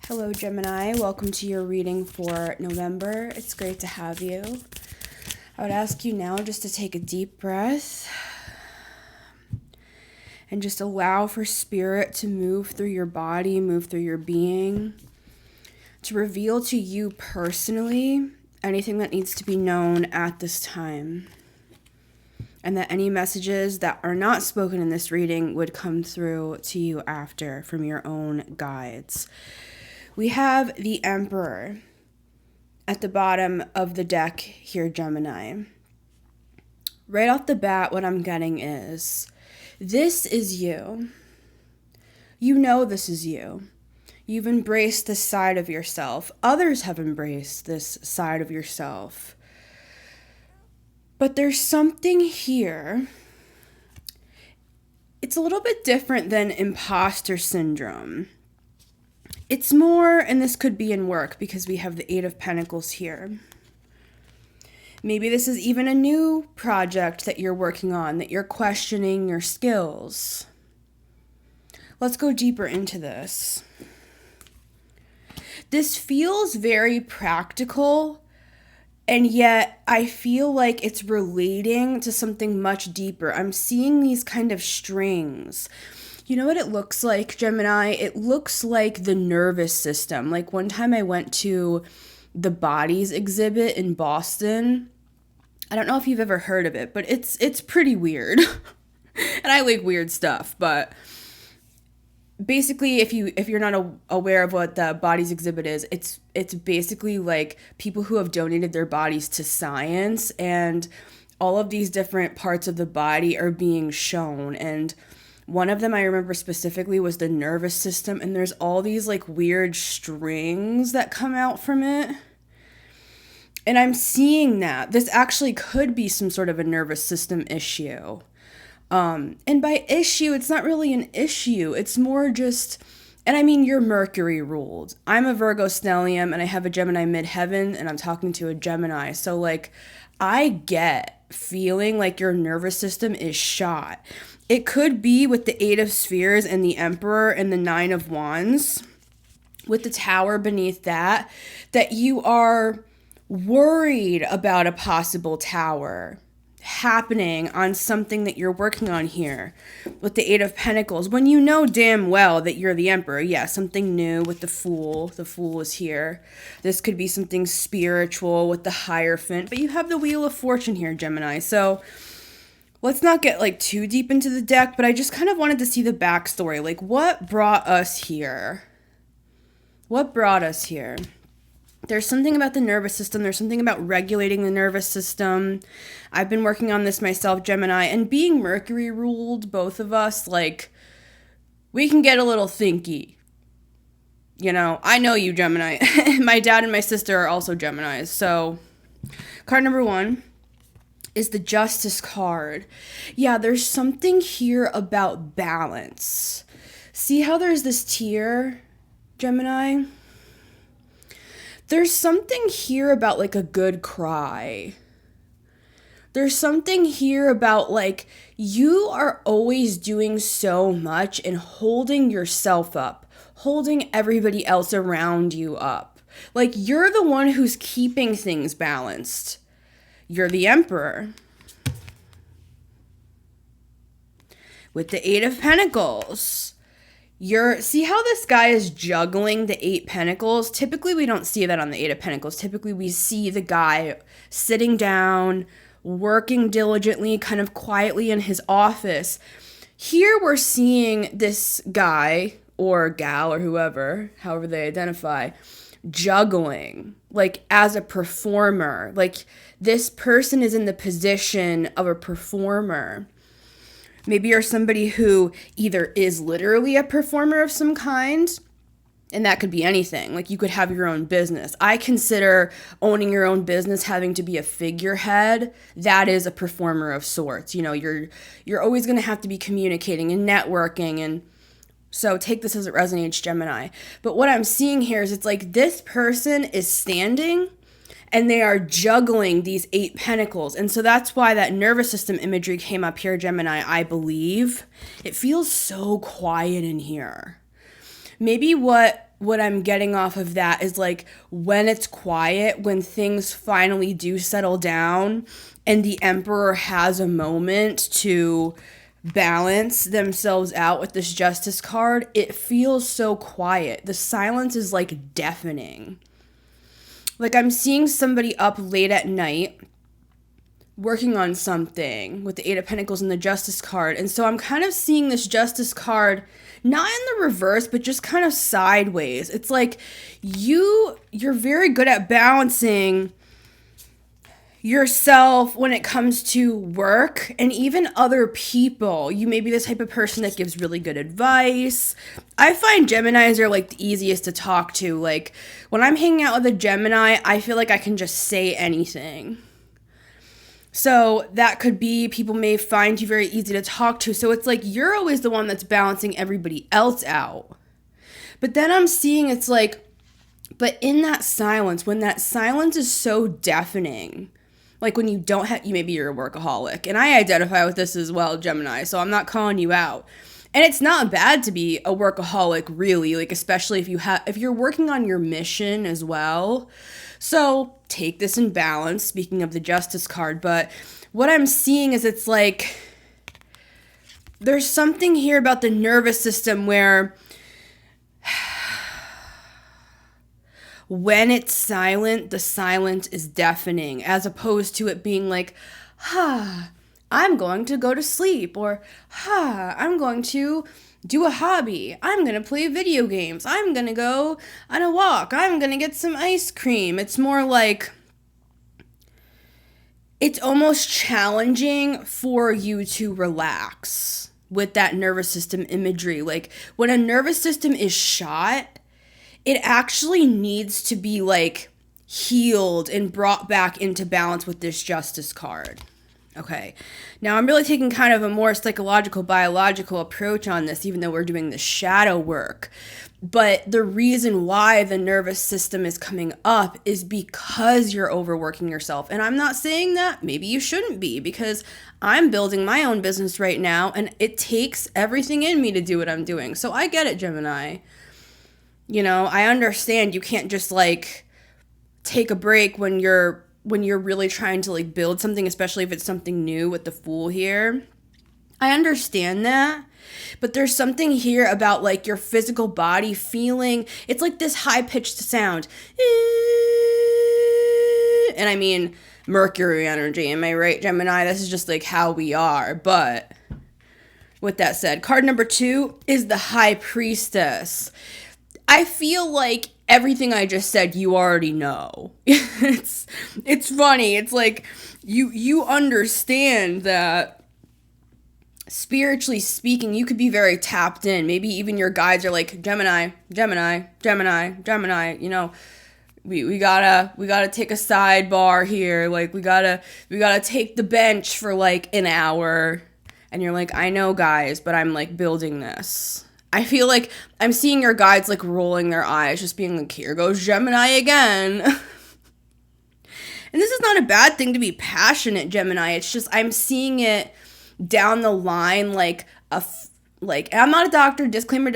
Hello, Gemini. Welcome to your reading for November. It's great to have you. I would ask you now just to take a deep breath and just allow for spirit to move through your body, move through your being, to reveal to you personally anything that needs to be known at this time. And that any messages that are not spoken in this reading would come through to you after from your own guides. We have the Emperor at the bottom of the deck here, Gemini. Right off the bat, what I'm getting is, this is you. You know this is you. You've embraced this side of yourself. Others have embraced this side of yourself. But there's something here. It's a little bit different than imposter syndrome. It's more, and this could be in work because we have the Eight of Pentacles here. Maybe this is even a new project that you're working on, that you're questioning your skills. Let's go deeper into this. This feels very practical, and yet I feel like it's relating to something much deeper. I'm seeing these kind of strings. You know what it looks like, Gemini? It looks like the nervous system. Like one time I went to the Bodies exhibit in Boston. I don't know if you've ever heard of it, but it's pretty weird. And I like weird stuff, but basically if you're not aware of what the Bodies exhibit is, it's basically like people who have donated their bodies to science, and all of these different parts of the body are being shown. And one of them I remember specifically was the nervous system, and there's all these like weird strings that come out from it. And I'm seeing that this actually could be some sort of a nervous system issue. And by issue, it's not really an issue. It's more just, and I mean, you're Mercury ruled. I'm a Virgo stellium and I have a Gemini midheaven, and I'm talking to a Gemini. So like, I get feeling like your nervous system is shot. It could be with the Eight of Spheres and the Emperor and the Nine of Wands, with the Tower beneath that you are worried about a possible tower happening on something that you're working on here with the Eight of Pentacles, when you know damn well that you're the Emperor. Yeah, something new with the Fool. The Fool is here. This could be something spiritual with the Hierophant, but you have the Wheel of Fortune here, Gemini. So let's not get like too deep into the deck, but I just kind of wanted to see the backstory. Like, what brought us here? What brought us here? There's something about the nervous system. There's something about regulating the nervous system. I've been working on this myself, Gemini, and being Mercury ruled, both of us, like, we can get a little thinky. You know, I know you, Gemini. My dad and my sister are also Geminis. So, card number 1 is the Justice card. Yeah, there's something here about balance. See how there's this tier, Gemini? There's something here about like a good cry. There's something here about like you are always doing so much and holding yourself up, holding everybody else around you up. Like you're the one who's keeping things balanced. You're the Emperor. With the Eight of Pentacles. See how this guy is juggling the Eight Pentacles? Typically, we don't see that on the Eight of Pentacles. Typically, we see the guy sitting down, working diligently, kind of quietly in his office. Here, we're seeing this guy, or gal, or whoever, however they identify, juggling, like as a performer. Like, this person is in the position of a performer. Maybe you're somebody who either is literally a performer of some kind, and that could be anything. Like you could have your own business. I consider owning your own business having to be a figurehead. That is a performer of sorts. You know, you're always going to have to be communicating and networking, and so take this as it resonates, Gemini. But what I'm seeing here is it's like this person is standing and they are juggling these Eight Pentacles. And so that's why that nervous system imagery came up here, Gemini, I believe. It feels so quiet in here. Maybe what what I'm getting off of that is like when it's quiet, when things finally do settle down and the emperor has a moment to balance themselves out with this justice card, it feels so quiet. The silence is like deafening. Like I'm seeing somebody up late at night working on something with the Eight of Pentacles and the Justice card. And so I'm kind of seeing this Justice card not in the reverse, but just kind of sideways. It's like you're very good at balancing yourself when it comes to work and even other people. You may be the type of person that gives really good advice. I find Geminis are like the easiest to talk to. Like when I'm hanging out with a Gemini, I feel like I can just say anything. So that could be, people may find you very easy to talk to. So it's like you're always the one that's balancing everybody else out. But then I'm seeing it's like, but in that silence, when that silence is so deafening, like when you don't have, maybe you're a workaholic. And I identify with this as well, Gemini, so I'm not calling you out. And it's not bad to be a workaholic, really, like especially if you're working on your mission as well. So take this in balance, speaking of the Justice card. But what I'm seeing is it's like there's something here about the nervous system where when it's silent, the silence is deafening, as opposed to it being like, I'm going to go to sleep, or I'm going to do a hobby. I'm going to play video games. I'm going to go on a walk. I'm going to get some ice cream. It's more like it's almost challenging for you to relax with that nervous system imagery. Like when a nervous system is shot, it actually needs to be like healed and brought back into balance with this Justice card. Okay, now I'm really taking kind of a more psychological, biological approach on this, even though we're doing the shadow work. But the reason why the nervous system is coming up is because you're overworking yourself. And I'm not saying that maybe you shouldn't be, because I'm building my own business right now, and it takes everything in me to do what I'm doing. So I get it, Gemini. You know, I understand you can't just like take a break when you're really trying to like build something, especially if it's something new with the Fool here. I understand that, but there's something here about like your physical body feeling, it's like this high-pitched sound. And I mean, Mercury energy, am I right, Gemini? This is just like how we are. But with that said, card number 2 is the High Priestess. I feel like everything I just said, you already know. It's funny. It's like you understand that spiritually speaking, you could be very tapped in. Maybe even your guides are like, Gemini, Gemini, Gemini, Gemini, you know, we gotta take a sidebar here. Like we gotta take the bench for like an hour. And you're like, I know, guys, but I'm like building this. I feel like I'm seeing your guides like rolling their eyes, just being like, here goes Gemini again. And this is not a bad thing to be passionate, Gemini. It's just I'm seeing it down the line like I'm not a doctor, disclaimer,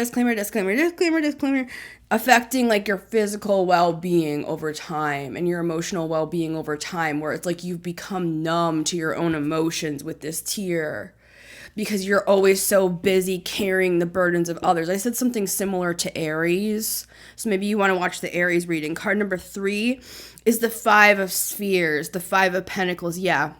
affecting like your physical well-being over time and your emotional well-being over time, where it's like you've become numb to your own emotions with this tier, because you're always so busy carrying the burdens of others. I said something similar to Aries, so maybe you want to watch the Aries reading. Card number 3 is the 5 of Spheres, the 5 of Pentacles. Yeah.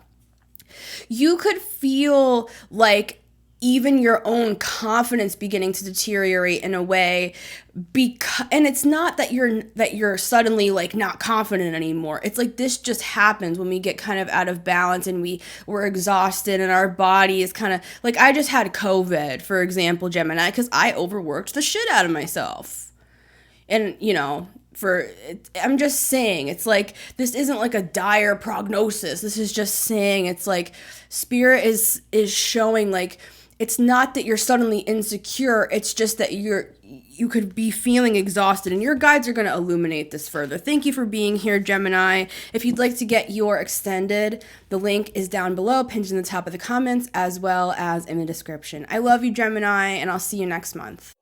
You could feel like even your own confidence beginning to deteriorate in a way, and it's not that you're suddenly like not confident anymore. It's like this just happens when we get kind of out of balance and we're exhausted and our body is kind of like, I just had COVID, for example, Gemini, because I overworked the shit out of myself. And you know, I'm just saying, it's like this isn't like a dire prognosis. This is just saying, it's like Spirit is showing like it's not that you're suddenly insecure, it's just that you could be feeling exhausted, and your guides are going to illuminate this further. Thank you for being here, Gemini. If you'd like to get your extended, the link is down below, pinned in the top of the comments, as well as in the description. I love you, Gemini, and I'll see you next month.